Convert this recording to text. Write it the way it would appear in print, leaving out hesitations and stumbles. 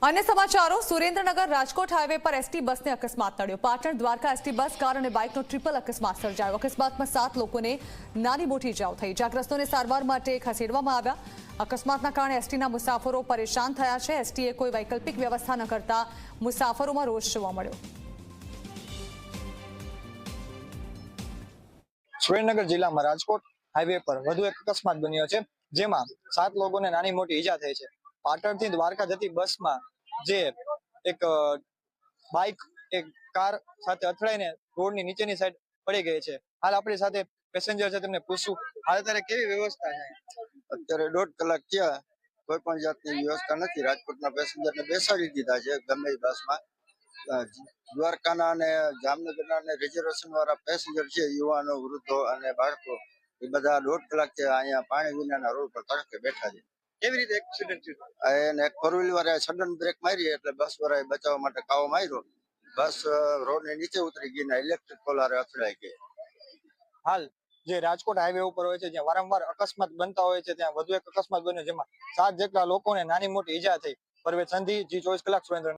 अन्य समाचारों सुरेन्द्रनगर राजकोट हाईवे पर एसटी बस ने अकस्मात नड्यो। Patan Dwarka ST bus car और बाइक नो ट्रिपल अकस्मात सर्जायो। अकस्मात में 7 लोगोने नानी मोटी इजाओ थई। इजाग्रस्तोने सारवार माटे खसेडवामां आव्या। अकस्मातना कारणे एसटीना मुसाफरो परेशान थया छे। एसटीए कोई वैकल्पिक व्यवस्था न करता मुसाफरोमां रोष जोवा मळ्यो। सुरेन्द्रनगर जिला में राजकोट हाईवे पर વધુ એક અકસ્માત બન્યો છે, જેમાં 7 લોકોને નાની મોટી ઈજા થઈ છે। પાટણથી દ્વારકા જતી બસમાં જે એક બાઇક એક કાર સાથે અથડાઈને રોડની નીચેની સાઈડ પડી ગઈ છે। હાલ આપણી સાથે પેસેન્જર છે, તેમને પૂછું હાલ અત્યારે કેવી વ્યવસ્થા છે? અત્યારે 1.5 કલાક થયા, કોઈ પણ જાતની વ્યવસ્થા નથી। રાજકોટના પેસેન્જરને બેસાડી દીધા છે ગમે એ બસમાં। દ્વારકાના અને જામનગરના અને રિઝર્વેશન વાળા પેસેન્જર છે, યુવાનો, વૃદ્ધો અને બાળકો, એ બધા 1.5 કલાકથી અહીંયા પાણી વિનાના રોડ પર તડકે બેઠા છે। કેવી રીતે એક્સિડન્ટ થયો? એને એક 4 વ્હીલ વાળાએ સડન બ્રેક મારી એટલે બસ વાળાએ બચાવવા માટે કાવો માર્યો। બસ રોડની નીચે ઉતરી ગઈ ને ઇલેક્ટ્રિક પોલારે અથડાઈ ગઈ। હાલ જે રાજકોટ હાઈવે ઉપર હોય છે, જ્યાં વારંવાર અકસ્માત બનતા હોય છે, ત્યાં વધુ એક અકસ્માત બન્યો, જેમાં 7 જેટલા લોકોને નાની મોટી ઈજા થઈ। પરવેઝ સંધી, G24 કલાક, સુરેન્દ્રનગર।